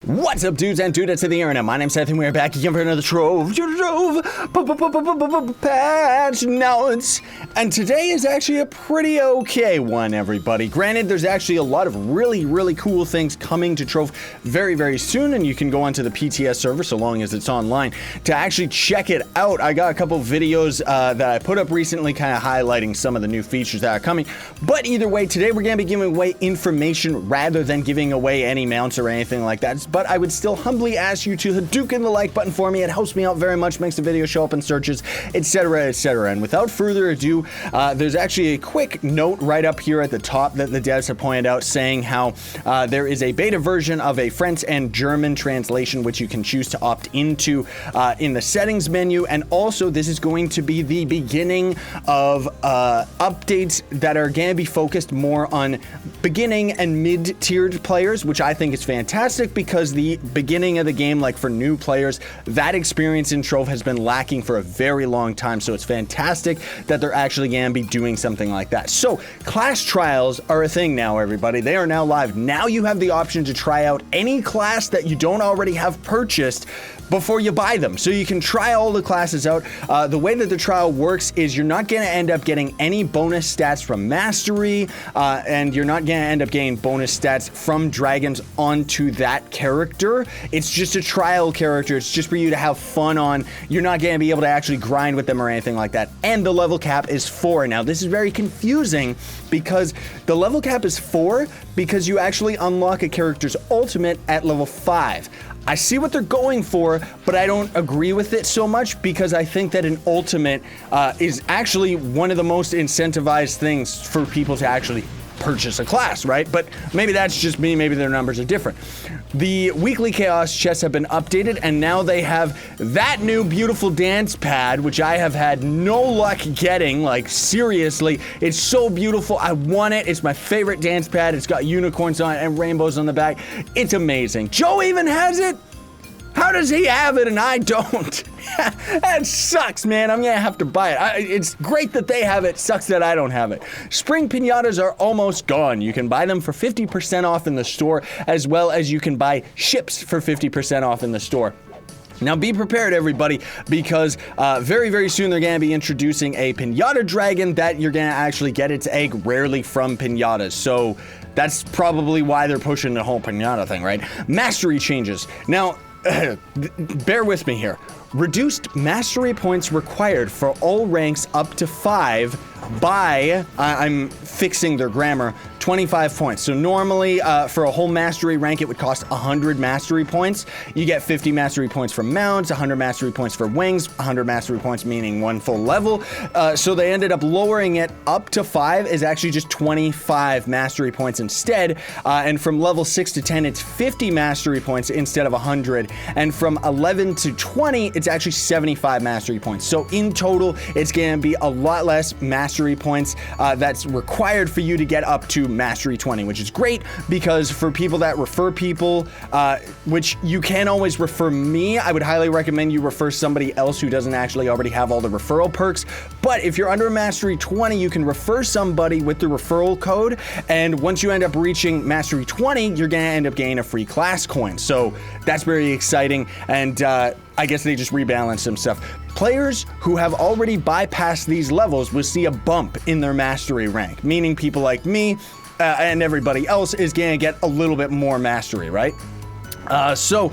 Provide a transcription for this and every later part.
What's up, dudes and dudettes of the internet? My name's Scythe, and we're back again for another Trove patch notes. And today is actually a pretty okay one, everybody. Granted, there's actually a lot of really cool things coming to Trove very soon, and you can go onto the PTS server, so long as it's online, to actually check it out. I got a couple videos that I put up recently, kind of highlighting some of the new features that are coming. But either way, today we're going to be giving away information rather than giving away any mounts or anything like that. But I would still humbly ask you to Hadouken the like button for me. It helps me out very much, makes the video show up in searches, etc, etc. And without further ado, there's actually a quick note right up here at the top that the devs have pointed out, saying how there is a beta version of a French and German translation which you can choose to opt into in the settings menu. And also, this is going to be the beginning of updates that are going to be focused more on beginning and mid-tiered players, which I think is fantastic, because the beginning of the game, like for new players, that experience in Trove has been lacking for a very long time. So it's fantastic that they're actually going to be doing something like that. So class trials are a thing now, everybody. They are now live. Now you have the option to try out any class that you don't already have purchased before you buy them. So you can try all the classes out. The way that the trial works is you're not going to end up getting any bonus stats from mastery, and you're not going to end up getting bonus stats from dragons onto that character. It's just a trial character. It's just for you to have fun on. You're not going to be able to actually grind with them or anything like that. And the level cap is 4. Now, this is very confusing because the level cap is 4 because you actually unlock a character's ultimate at level 5. I see what they're going for, but I don't agree with it so much, because I think that an ultimate is actually one of the most incentivized things for people to actually purchase a class, right? But maybe that's just me, maybe their numbers are different. The weekly chaos chests have been updated, and now they have that new beautiful dance pad, which I have had no luck getting. Like, seriously, it's so beautiful. I want it. It's my favorite dance pad. It's got unicorns on it and rainbows on the back. It's amazing. Joe even has it. How does he have it and I don't? That sucks, man. I'm gonna have to buy it. It's great that they have it. Sucks that I don't have it. Spring pinatas are almost gone. You can buy them for 50% off in the store, as well as you can buy ships for 50% off in the store. Now be prepared, everybody, because very soon they're going to be introducing a pinata dragon that you're going to actually get its egg rarely from pinatas. So that's probably why they're pushing the whole pinata thing, right? Mastery changes. Now, bear with me here. Reduced mastery points required for all ranks up to 5 by, I'm fixing their grammar, 25 points. So normally for a whole mastery rank, it would cost 100 mastery points. You get 50 mastery points for mounts, 100 mastery points for wings, 100 mastery points meaning 1 full level. So they ended up lowering it up to 5 is actually just 25 mastery points instead. And from level 6 to 10, it's 50 mastery points instead of 100. And from 11 to 20, it's actually 75 mastery points. So in total, it's going to be a lot less mastery points that's required for you to get up to mastery 20, which is great, because for people that refer people, which you can always refer me, I would highly recommend you refer somebody else who doesn't actually already have all the referral perks. But if you're under mastery 20, you can refer somebody with the referral code, and once you end up reaching mastery 20, you're gonna end up getting a free class coin. So that's very exciting, and I guess they just rebalanced some stuff. Players who have already bypassed these levels will see a bump in their mastery rank, meaning people like me and everybody else is going to get a little bit more mastery, right? So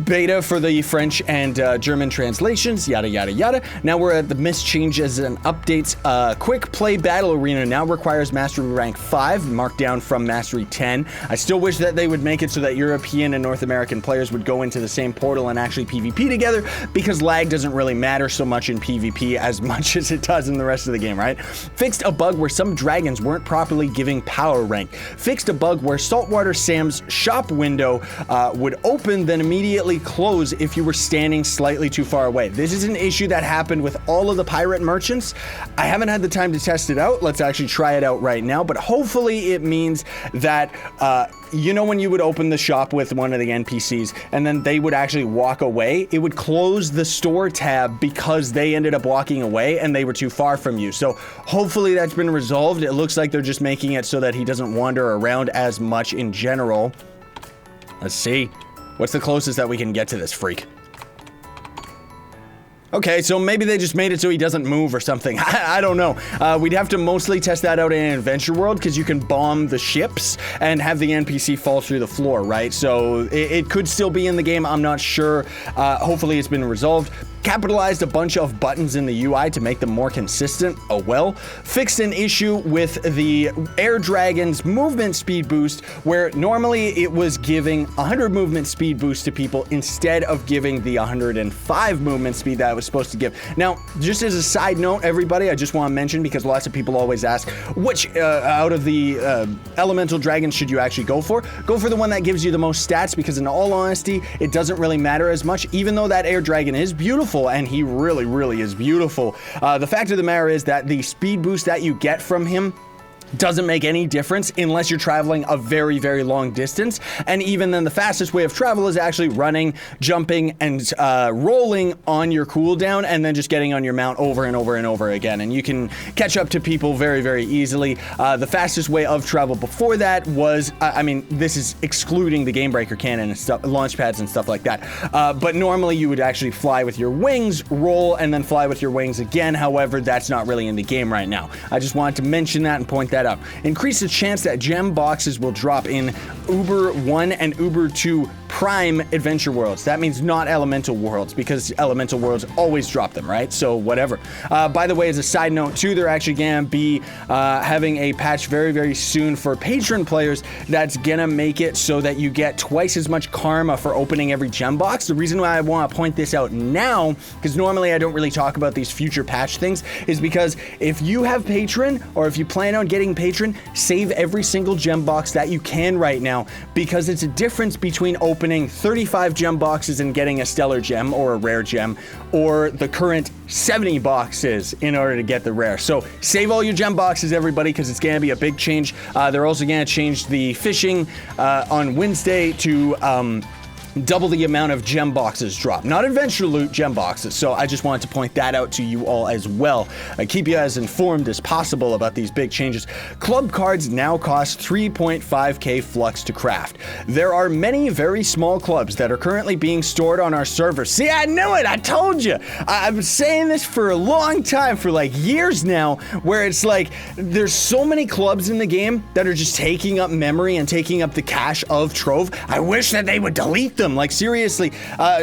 beta for the French and German translations, yada yada. Now we're at the missed changes and updates. Quick play battle arena now requires mastery rank 5, marked down from mastery 10. I still wish that they would make it so that European and North American players would go into the same portal and actually PvP together, because lag doesn't really matter so much in PvP as much as it does in the rest of the game, right? Fixed a bug where some dragons weren't properly giving power rank. Fixed a bug where Saltwater Sam's shop window would open then immediately close if you were standing slightly too far away. This is an issue that happened with all of the pirate merchants. I haven't had the time to test it out. Let's actually try it out right now, but hopefully it means that you know, when you would open the shop with one of the NPCs and then they would actually walk away, it would close the store tab because they ended up walking away and they were too far from you. So hopefully that's been resolved. It looks like they're just making it so that he doesn't wander around as much in general. Let's see. What's the closest that we can get to this freak? Okay, so maybe they just made it so he doesn't move or something. I don't know. We'd have to mostly test that out in an adventure world because you can bomb the ships and have the NPC fall through the floor, right? So it could still be in the game. I'm not sure. Hopefully it's been resolved. Capitalized a bunch of buttons in the UI to make them more consistent. Oh well. Fixed an issue with the Air Dragon's movement speed boost, where normally it was giving 100 movement speed boost to people instead of giving the 105 movement speed that it was supposed to give. Now, just as a side note, everybody, I just want to mention, because lots of people always ask, which out of the elemental dragons should you actually go for? Go for the one that gives you the most stats, because in all honesty, it doesn't really matter as much, even though that Air Dragon is beautiful, and he really is beautiful. The fact of the matter is that the speed boost that you get from him doesn't make any difference unless you're traveling a very long distance, and even then the fastest way of travel is actually running, jumping, and rolling on your cooldown, and then just getting on your mount over and over again, and you can catch up to people very easily. The fastest way of travel before that was, I mean, this is excluding the game breaker cannon and stuff, launch pads and stuff like that, but normally you would actually fly with your wings, roll, and then fly with your wings again. However, that's not really in the game right now. I just wanted to mention that and point that out. Increase the chance that gem boxes will drop in Uber 1 and Uber 2 Prime adventure worlds. That means not elemental worlds, because elemental worlds always drop them, right? So whatever. By the way, as a side note too, they're actually gonna be having a patch very soon for Patron players that's gonna make it so that you get twice as much karma for opening every gem box. The reason why I want to point this out now, because normally I don't really talk about these future patch things, is because if you have Patron, or if you plan on getting Patron, save every single gem box that you can right now, because it's a difference between opening 35 gem boxes and getting a stellar gem or a rare gem, or the current 70 boxes in order to get the rare. So save all your gem boxes, everybody, because it's gonna be a big change. They're also gonna change the fishing on Wednesday to double the amount of gem boxes drop, not adventure loot, gem boxes. So I just wanted to point that out to you all as well. Keep you as informed as possible about these big changes. Club cards now cost 3.5k flux to craft. There are many very small clubs that are currently being stored on our server. See, I knew it, I told you. I've been saying this for a long time, for like years now, where it's like there's so many clubs in the game that are just taking up memory and taking up the cache of Trove. I wish that they would delete them. Like, seriously.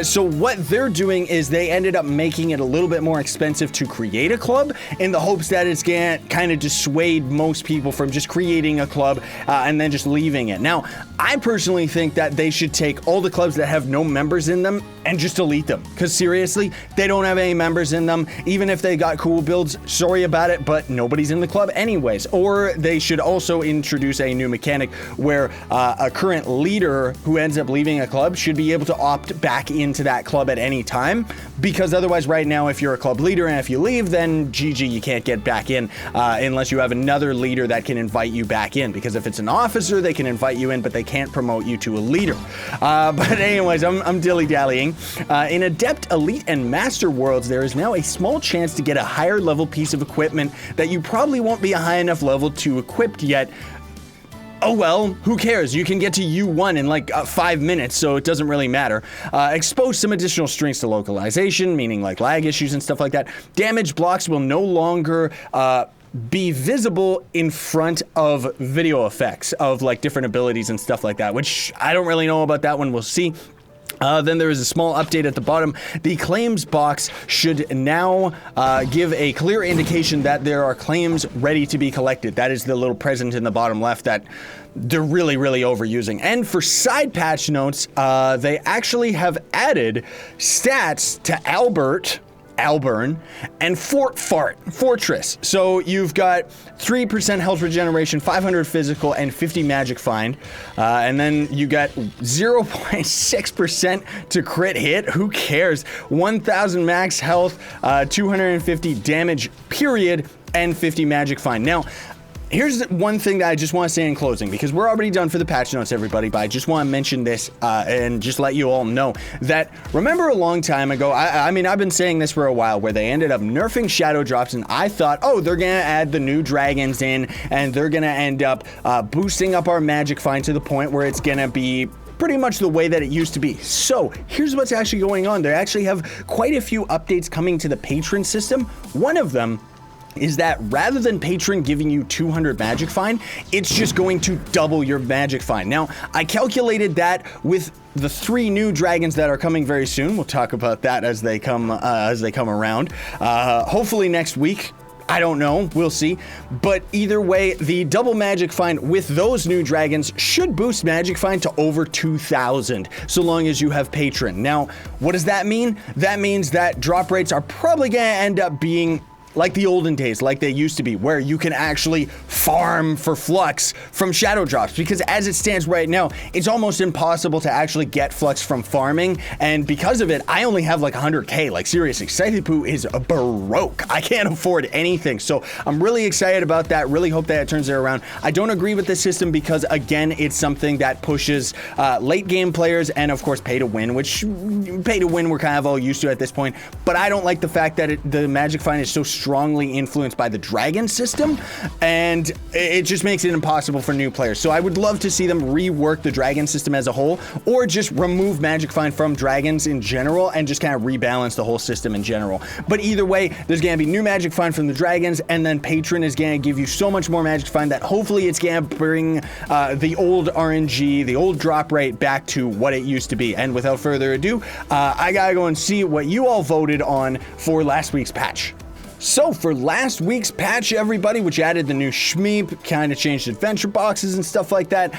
So what they're doing is they ended up making it a little bit more expensive to create a club, in the hopes that it's gonna kind of dissuade most people from just creating a club and then just leaving it. Now, I personally think that they should take all the clubs that have no members in them and just delete them, because seriously, they don't have any members in them. Even if they got cool builds, sorry about it, but nobody's in the club anyways. Or they should also introduce a new mechanic where a current leader who ends up leaving a club should be able to opt back into that club at any time, because otherwise right now, if you're a club leader and if you leave, then GG, you can't get back in unless you have another leader that can invite you back in, because if it's an officer, they can invite you in, but they can't promote you to a leader. But anyways, I'm dilly-dallying. In Adept, Elite, and Master worlds, there is now a small chance to get a higher level piece of equipment that you probably won't be a high enough level to equip yet. Oh well, who cares? You can get to U1 in like 5 minutes, so it doesn't really matter. Expose some additional strengths to localization, meaning like lag issues and stuff like that. Damage blocks will no longer be visible in front of video effects of like different abilities and stuff like that, which I don't really know about that one. We'll see. Then there is a small update at the bottom. The claims box should now give a clear indication that there are claims ready to be collected. That is the little present in the bottom left that they're really overusing. And for side patch notes, they actually have added stats to Alburn, and Fortress. So you've got 3% health regeneration, 500 physical, and 50 magic find. And then you got 0.6% to crit hit. Who cares? 1,000 max health, 250 damage period, and 50 magic find. Now, here's one thing that I just want to say in closing, because we're already done for the patch notes, everybody, but I just want to mention this and just let you all know that, remember a long time ago, I mean, I've been saying this for a while, where they ended up nerfing shadow drops, and I thought, oh, they're going to add the new dragons in, and they're going to end up boosting up our magic find to the point where it's going to be pretty much the way that it used to be. So here's what's actually going on. They actually have quite a few updates coming to the Patron system. One of them is that rather than Patron giving you 200 magic find, it's just going to double your magic find. Now, I calculated that with the 3 new dragons that are coming very soon. We'll talk about that as they come around. Hopefully next week. I don't know, we'll see. But either way, the double magic find with those new dragons should boost magic find to over 2,000, so long as you have Patron. Now, what does that mean? That means that drop rates are probably gonna end up being like the olden days, like they used to be, where you can actually farm for flux from shadow drops, because as it stands right now, it's almost impossible to actually get flux from farming, and because of it, I only have like 100k. Like seriously, ScythePlays is broke. I can't afford anything, so I'm really excited about that. Really hope that it turns it around. I don't agree with this system because, again, it's something that pushes late game players and of course pay to win, which pay to win we're kind of all used to at this point, but I don't like the fact that the magic find is so strongly influenced by the dragon system, and it just makes it impossible for new players. So I would love to see them rework the dragon system as a whole, or just remove magic find from dragons in general and just kind of rebalance the whole system in general. But either way, there's gonna be new magic find from the dragons, and then Patron is gonna give you so much more magic find that hopefully it's gonna bring the old RNG, the old drop rate back to what it used to be. And without further ado, I gotta go and see what you all voted on for last week's patch. So for last week's patch, everybody, which added the new Shmeep, kind of changed adventure boxes and stuff like that,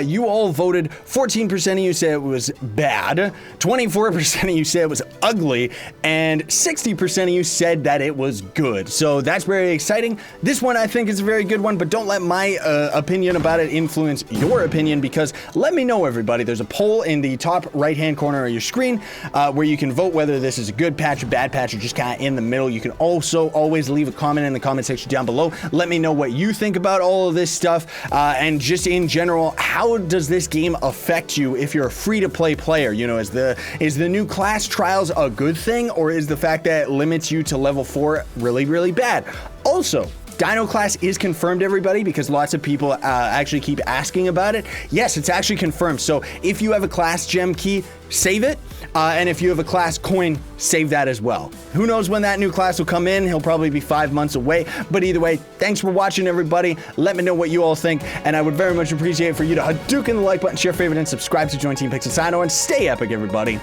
you all voted. 14% of you said it was bad, 24% of you said it was ugly, and 60% of you said that it was good. So that's very exciting. This one I think is a very good one, but don't let my opinion about it influence your opinion, because let me know, everybody. There's a poll in the top right-hand corner of your screen where you can vote whether this is a good patch, a bad patch, or just kind of in the middle. You can also always leave a comment in the comment section down below. Let me know what you think about all of this stuff, and just in general, how does this game affect you if you're a free-to-play player? You know, is the new class trials a good thing, or is the fact that it limits you to level 4 really, really bad? Also, Dino class is confirmed, everybody, because lots of people actually keep asking about it. Yes, it's actually confirmed. So if you have a class gem key, save it. And if you have a class coin, save that as well. Who knows when that new class will come in? He'll probably be 5 months away. But either way, thanks for watching, everybody. Let me know what you all think. And I would very much appreciate for you to Hadouken the like button, share, favorite, and subscribe to join Team Pixel Sino, and stay epic, everybody.